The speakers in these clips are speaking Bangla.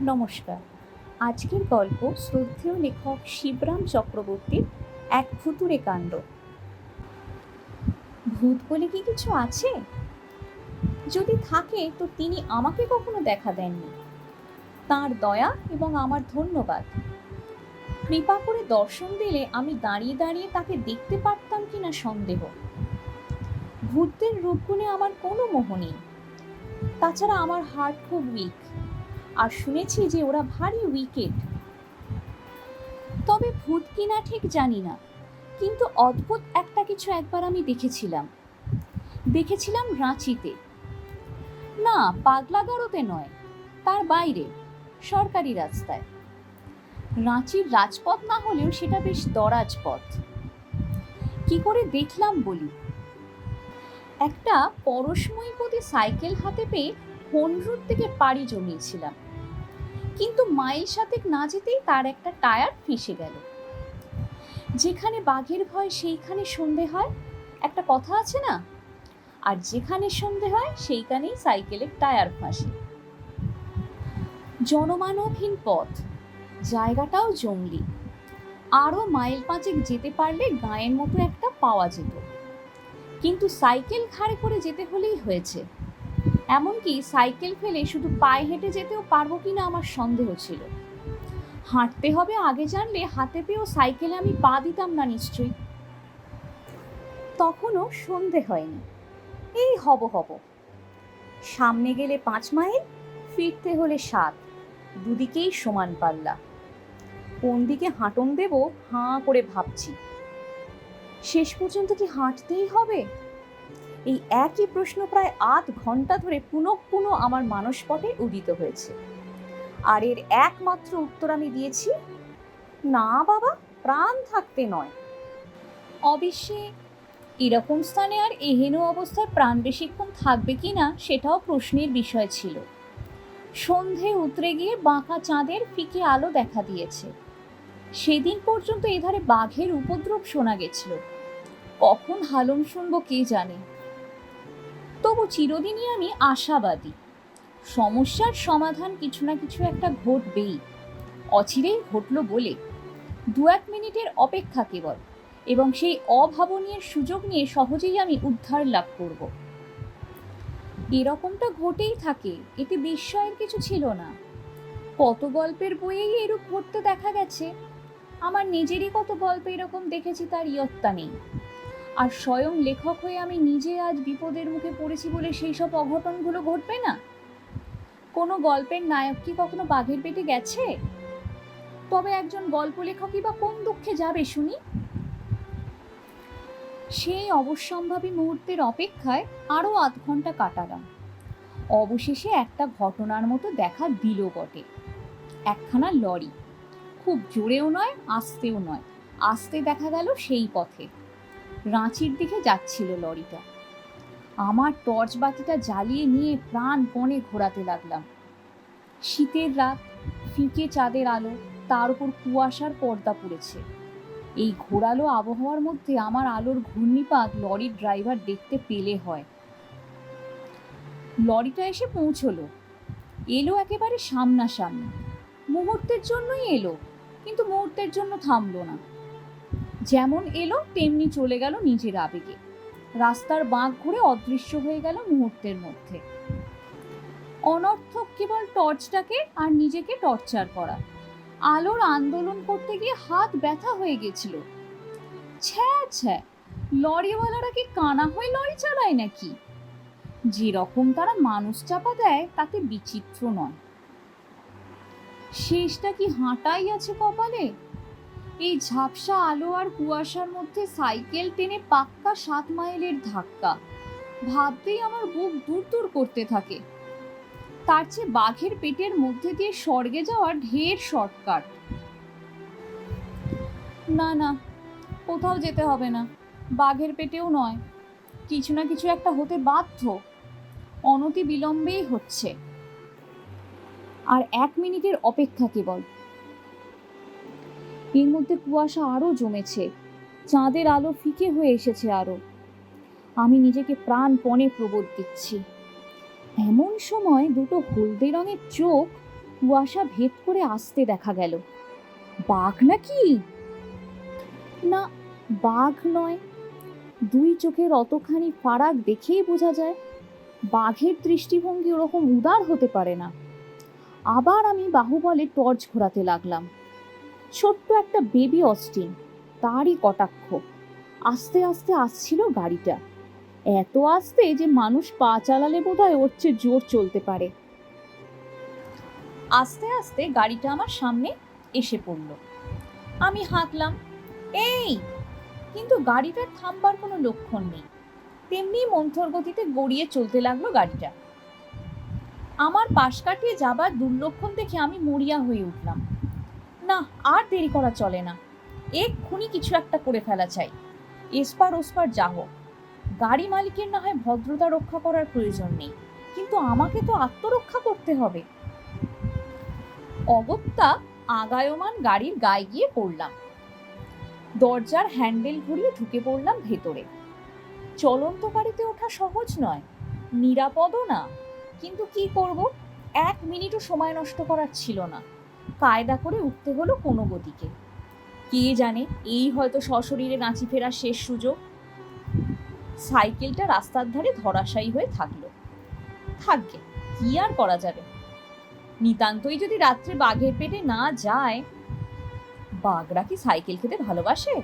নমস্কার। আজকের গল্প শ্রদ্ধেয় লেখক শিবরাম চক্রবর্তীর এক ভুতুড়ে কাণ্ড। ভূত বলে কি কিছু আছে? যদি থাকে তো তিনি আমাকে কখনো দেখা দেননি। তাঁর দয়া এবং আমার ধন্যবাদ। কৃপা করে দর্শন দিলে আমি দাঁড়িয়ে দাঁড়িয়ে তাকে দেখতে পারতাম কিনা সন্দেহ। ভূতদের রূপগুণে আমার কোনো মোহ নেই। তাছাড়া আমার হার্ট খুব উইক, আর শুনেছি যে ওরা ভারী উইকেট। তবে ভূত কিনা ঠিক জানি না, কিন্তু অদ্ভুত একটা কিছু একবার আমি দেখেছিলাম রাঁচিতে। না, পাগলাগারোতে নয়, তার বাইরে, সরকারি রাস্তায়। রাঁচির রাজপথ না হলেও সেটা বেশ দরাজ পথ। কি করে দেখলাম বলি। একটা পরশময়ীপতি সাইকেল হাতে পেয়ে হন্ডরুট থেকে পাড়ি জমিয়েছিলাম, কিন্তু মাইল সাতেক না যেতেই তার একটা টায়ার ফেঁসে গেল। যেখানে বাঘের ভয় সেইখানে সন্ধে হয়, একটা কথা আছে না? আর যেখানে সন্ধে হয় সেইখানেই সাইকেলের টায়ার ফাঁসে। জনমানবহীন পথ, জায়গাটাও জঙ্গলি। আরও মাইল পাঁচেক যেতে পারলে গাঁয়ের মতো একটা পাওয়া যেত, কিন্তু সাইকেল ঘাড়ে করে যেতে হলেই হয়েছে। এমনকি সাইকেল ফেলে শুধু পায়ে হেঁটে যেতেও পারবো কিনা আমার সন্দেহ ছিল। হাঁটতে হবে আগে জানলে হাতে পেয়েও সাইকেলে আমি পা দিতাম না নিশ্চয়ই। তখনও সন্ধে হয়নি, এই হব। সামনে গেলে 5 মাইল, ফিরতে হলে 7, দুদিকেই সমান পাল্লা। কোন দিকে হাঁটন দেব হাঁ করে ভাবছি। শেষ পর্যন্ত কি হাঁটতেই হবে? এই একই প্রশ্ন প্রায় 8 ঘন্টা ধরে পুনঃ আমার মানসপটে উদিত হয়েছে। আর এর একমাত্র উত্তর আমি দিয়েছি, না বাবা, প্রাণ থাকতে নয়। অবশ্যই এরকম স্থানে আর এহেন অবস্থায় প্রাণ বেশিক্ষণ থাকবে কিনা সেটাও প্রশ্নের বিষয় ছিল। সন্ধে উতরে গিয়ে বাঁকা চাঁদের ফিকে আলো দেখা দিয়েছে। সেদিন পর্যন্ত এধারে বাঘের উপদ্রব শোনা গেছিল, কখন হালম শুনবো কে জানে। তবু চিরদিনই আমি আশাবাদী, সমস্যার সমাধান কিছু না কিছু একটা ঘটবেই। অচিরেই ঘটল বলে 2-1 মিনিটের অপেক্ষা কেবল, এবং সেই অভাবনীয় সুযোগ নিয়ে সহজেই আমি উদ্ধার লাভ করব। এরকমটা ঘটেই থাকে, এতে বিস্ময়ের কিছু ছিল না। কত গল্পের বইয়েই এরূপ ঘটতে দেখা গেছে। আমার নিজেরই কত গল্প এরকম দেখেছি, তার ইয়ত্তা নেই। আর স্বয়ং লেখক হয়ে আমি নিজে আজ বিপদের মুখে পড়েছি বলে সেই সব অঘটনগুলো ঘটবে না? কোনো গল্পের নায়ক কি কখনো বাঘের পেটে গেছে? তবে একজন গল্প লেখকই বা কোন দুঃখে যাবে শুনি? সেই অবশ্যম্ভাবী মুহূর্তের অপেক্ষায় আরও 8 ঘন্টা কাটালাম। অবশেষে একটা ঘটনার মতো দেখা দিল বটে। একখানা লরি, খুব জোরেও নয় আস্তেও নয়, আস্তে দেখা গেল সেই পথে। রাঁচির দিকে যাচ্ছিল লরিটা। আমার টর্চ বাতিটা জ্বালিয়ে নিয়ে প্রাণপণে ঘোরাতে লাগলাম। শীতের রাত, ফিকে চাঁদের আলো, তার উপর কুয়াশার পর্দা পড়েছে। এই ঘোরালো আবহাওয়ার মধ্যে আমার আলোর ঘূর্ণিপাক লরির ড্রাইভার দেখতে পেলে হয়। লরিটা এসে পৌঁছলো, এলো একেবারে সামনাসামনি। মুহূর্তের জন্যই এলো, কিন্তু মুহূর্তের জন্য থামলো না। যেমন এলো তেমনি চলে গেল নিজের আবেগে। রাস্তার বাঁক ঘুরে অদৃশ্য হয়ে গেল মুহূর্তের মধ্যে। অনর্থক কেবল টর্চটাকে আর নিজেকে টর্চার করা। আলোর আন্দোলন করতে গিয়ে হাত ব্যথা হয়ে গেছিল। ছ্যা, লরিওয়ালারা কি কানা হয়ে লরি চালায় নাকি? যেরকম তারা মানুষ চাপা দেয় তাতে বিচিত্র নয়। শেষটা কি হাঁটাই আছে কপালে? এই ঝাপসা আলো আর কুয়াশার মধ্যে সাইকেল টেনে পাক্কা 7 মাইলের ধাক্কা, ভাবতেই আমার বুক দূর করতে থাকে। তার চেয়ে বাঘের পেটের মধ্যে দিয়ে স্বর্গে যাওয়ার ঢের শর্টকাট। না, কোথাও যেতে হবে না, বাঘের পেটেও নয়, কিছু না কিছু একটা হতে বাধ্য, অনতি বিলম্বেই হচ্ছে। আর 1 মিনিটের অপেক্ষা কেবল। এর মধ্যে কুয়াশা আরো জমেছে, চাঁদের আলো ফিকে হয়ে এসেছে আরো। আমি নিজেকে প্রাণপণে প্রবোধ দিচ্ছি। এমন সময় দুটো হলদে রঙের চোখ কুয়াশা ভেদ করে আসতে দেখা গেল। বাঘ নাকি? না, বাঘ নয়। দুই চোখের অতখানি ফারাক দেখেই বোঝা যায় বাঘের দৃষ্টিভঙ্গি ওরকম উদার হতে পারে না। আবার আমি বাহুবলে টর্চ ঘোরাতে লাগলাম। ছোট্ট একটা বেবি অস্টিন, তারই কটাক্ষ। আস্তে আস্তে আসছিল গাড়িটা, এত আস্তে যে মানুষ পা চালালে বোধহয় ওর চেয়ে জোর চলতে পারে। আস্তে আস্তে গাড়িটা আমার সামনে এসে পড়ল। আমি হাঁকলাম, এই, কিন্তু গাড়িটার থামবার কোনো লক্ষণ নেই। তেমনি মন্থর গতিতে গড়িয়ে চলতে লাগলো গাড়িটা। আমার পাশ কাটিয়ে যাবার দুর্লক্ষণ দেখে আমি মরিয়া হয়ে উঠলাম। না, আর দেরি করা চলে না, এক্ষুনি কিছু একটা করে ফেলা চাই। এসপার ওসপার যা হোক, গাড়ি মালিকের না হয় ভদ্রতা রক্ষা করার প্রয়োজন নেই, কিন্তু আমাকে তো আত্মরক্ষা করতে হবে। অগত্যা আগায়মান গাড়ির গায়ে গিয়ে পড়লাম। দরজার হ্যান্ডেল ঘুরিয়ে ঢুকে পড়লাম ভেতরে। চলন্ত গাড়িতে ওঠা সহজ নয়, নিরাপদও না, কিন্তু কি করব, 1 মিনিটও সময় নষ্ট করার ছিল না। কায়দা করে উঠতে হলো কোনো গতিকে। কে জানে, এই হয়তো সশরীরে নাচি ফেরার শেষ সুযোগ। সাইকেলটা রাস্তার ধারে ধরাশায়ী হয়ে থাকলো। থাকবে, কি আর করা যাবে। নিতান্তই যদি রাত্রে বাঘের পেটে না যায়। বাঘরা কি সাইকেল খেতে ভালোবাসে?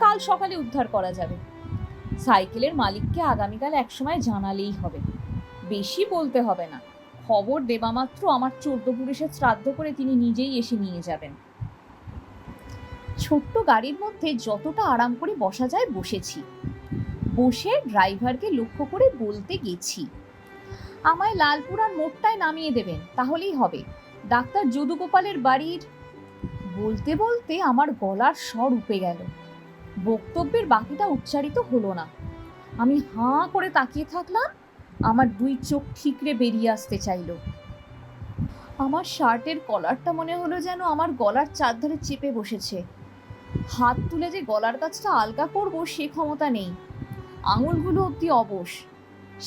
কাল সকালে উদ্ধার করা যাবে। সাইকেলের মালিককে আগামীকাল একসময় জানালেই হবে, বেশি বলতে হবে না। খবর দেবা মাত্র আমার 14 পুরুষের শ্রাদ্ধ করে তিনি নিজেই এসে নিয়ে যাবেন। ছোট্ট গাড়ির মধ্যে যতটা আরাম করে বসা যায় বসেছি। বসে ড্রাইভারকে লক্ষ্য করে বলতে গেছি, আমায় লালপুরার মোড়টায় নামিয়ে দেবেন, তাহলেই হবে। ডাক্তার যদুগোপালের বাড়ির। বলতে বলতে আমার গলার স্বর উপে গেল। বক্তব্যের বাকিটা উচ্চারিত হলো না। আমি হাঁ করে তাকিয়ে থাকলাম। আমার 2 চোখ ঠিকরে বেরিয়ে আসতে চাইল। আমার শার্টের কলারটা মনে হলো যেন আমার গলার চারধারে চেপে বসেছে। হাত তুলে যে গলার কাছটা আলগা করব সে ক্ষমতা নেই। আঙুলগুলো অব্দি অবশ।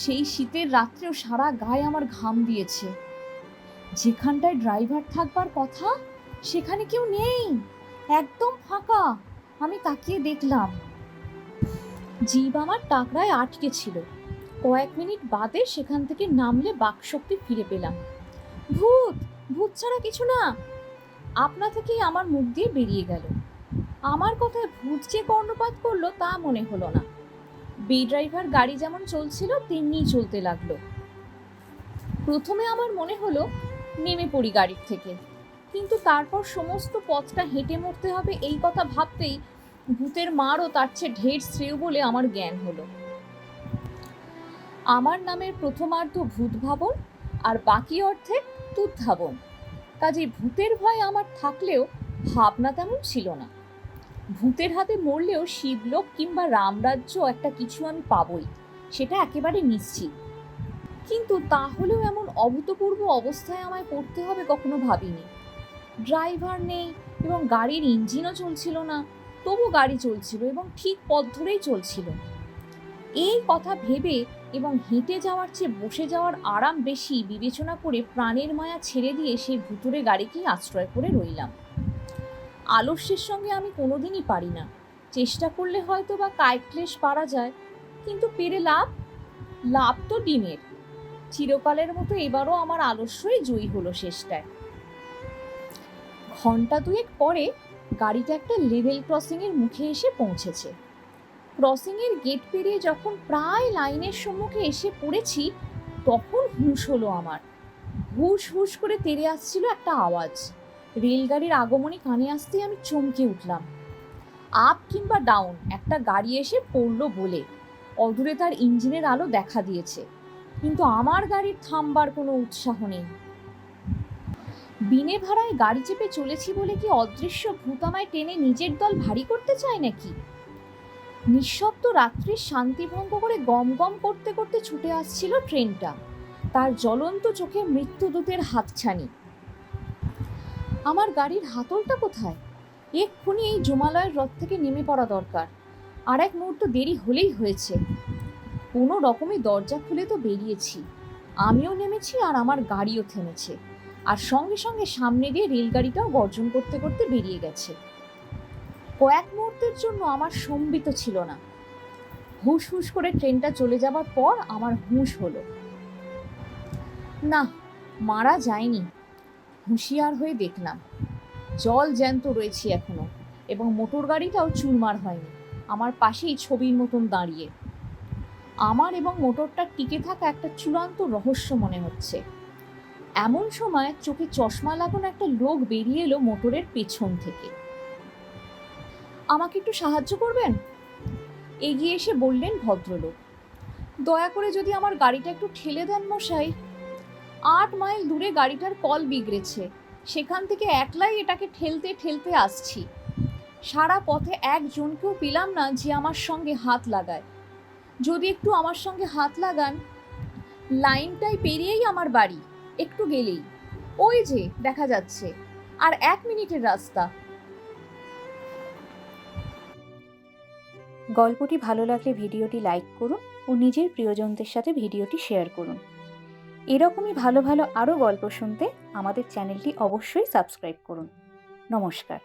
সেই শীতের রাত্রেও সারা গায়ে আমার ঘাম দিয়েছে। যেখানটায় ড্রাইভার থাকবার কথা সেখানে কেউ নেই, একদম ফাঁকা। আমি তাকিয়ে দেখলাম, জিভ আমার টাকরায় আটকে ছিল। কয়েক মিনিট বাদে সেখান থেকে নামলে বাকশক্তি ফিরে পেলাম। ভূত, ভূত ছাড়া কিছু না, আপনা থেকেই আমার মুখ দিয়ে বেরিয়ে গেল। আমার কথায় ভূত যে কর্ণপাত করলো তা মনে হলো না। বে ড্রাইভার গাড়ি যেমন চলছিল তেমনি চলতে লাগলো। প্রথমে আমার মনে হলো নেমে পড়ি গাড়ির থেকে, কিন্তু তারপর সমস্ত পথটা হেঁটে মরতে হবে এই কথা ভাবতেই ভূতের মারও তার চেয়ে ঢের শ্রেয় বলে আমার জ্ঞান হলো। আমার নামের প্রথমার্ধ ভূত ভাবন আর বাকি অর্ধেক তুত ভাবন। কাজেই ভূতের ভয় আমার থাকলেও ভাবনা তেমন ছিল না। ভূতের হাতে মরলেও শিবলোক কিংবা রামরাজ্য একটা কিছু আমি পাবই, সেটা একেবারে নিশ্চিত। কিন্তু তাহলেও এমন অভূতপূর্ব অবস্থায় আমায় পড়তে হবে কখনো ভাবিনি। ড্রাইভার নেই এবং গাড়ির ইঞ্জিনও চলছিল না, তবু গাড়ি চলছিল এবং ঠিক পথ ধরেই চলছিল। এই কথা ভেবে এবং হেঁটে যাওয়ার চেয়ে বসে যাওয়ার আরাম বেশি বিবেচনা করে প্রাণের মায়া ছেড়ে দিয়ে সেই ভুতুরে গাড়িকেই আশ্রয় করে রইলাম। আলস্যের সঙ্গে আমি কোনোদিনই পারি না। চেষ্টা করলে হয়তো বা কায়ক্লেশ পারা যায়, কিন্তু পেরে লাভ? লাভ তো ডিমের। চিরকালের মতো এবারও আমার আলস্যই জয়ী হলো শেষটায়। ঘন্টা 2 পরে গাড়িটা একটা লেভেল ক্রসিংয়ের মুখে এসে পৌঁছেছে। ক্রসিংয়ের গেট পেরিয়ে যখন প্রায় লাইনের সম্মুখে এসে পড়েছি তখন হুঁশ হলো আমার। হুশ হুশ করে তেড়ে আসছিল একটা আওয়াজ। রেলগাড়ির আগমনী কানে আসতেই আমি চমকে উঠলাম। আপ কিংবা ডাউন একটা গাড়ি এসে পড়লো বলে অদূরে তার ইঞ্জিনের আলো দেখা দিয়েছে, কিন্তু আমার গাড়ির থামবার কোনো উৎসাহ নেই। বিনে ভাড়ায় গাড়ি চেপে চলেছি বলে কি অদৃশ্য ভূত আমায় টেনে নিজের দল ভারী করতে চায় নাকি? নিঃশব্দ রাত্রির শান্তি ভঙ্গ করে গম গম করতে করতে ছুটে আসছিল ট্রেনটা, তার জ্বলন্ত চোখে মৃত্যুদূতের হাতছানি। আমার গাড়ির হাতলটা কোথায়? এক্ষুনি এই জমালয়ের রথ থেকে নেমে পড়া দরকার। আর 1 মুহূর্ত দেরি হলেই হয়েছে। কোনো রকমে দরজা খুলে তো বেরিয়েছি। আমিও নেমেছি আর আমার গাড়িও থেমেছে, আর সঙ্গে সঙ্গে সামনে দিয়ে রেলগাড়িটাও গর্জন করতে করতে বেরিয়ে গেছে। কয়েক মুহূর্তের জন্য আমার সম্বিত ছিল না। হুশ হুশ করে ট্রেনটা চলে যাবার পর আমার হুঁশ হলো। না, মারা যায়নি। হুঁশিয়ার হয়ে দেখলাম জল জ্যান্ত রয়েছি এখনো, এবং মোটর গাড়িটাও চুরমার হয়নি, আমার পাশেই ছবির মতন দাঁড়িয়ে। আমার এবং মোটরটার টিকে থাকা একটা চূড়ান্ত রহস্য মনে হচ্ছে। এমন সময় চোখে চশমা লাগানো একটা লোক বেরিয়ে এলো মোটরের পেছন থেকে। আমাকে একটু সাহায্য করবেন? এগিয়ে এসে বললেন ভদ্রলোক। দয়া করে যদি আমার গাড়িটা একটু ঠেলে দেন মশাই। 8 মাইল দূরে গাড়িটার কল বিগড়েছে, সেখান থেকে একলাই এটাকে ঠেলতে ঠেলতে আসছি। সারা পথে একজনকেও পেলাম না যে আমার সঙ্গে হাত লাগায়। যদি একটু আমার সঙ্গে হাত লাগান। লাইনটাই পেরিয়েই আমার বাড়ি, একটু গেলেই। ওই যে দেখা যাচ্ছে, আর 1 মিনিটের রাস্তা। গল্পটি ভালো লাগলে ভিডিওটি লাইক করুন ও নিজের প্রিয়জনদের সাথে ভিডিওটি শেয়ার করুন। এরকমই ভালো ভালো আরও গল্প শুনতে আমাদের চ্যানেলটি অবশ্যই সাবস্ক্রাইব করুন। নমস্কার।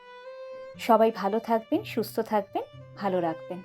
সবাই ভালো থাকবেন, সুস্থ থাকবেন, ভালো রাখবেন।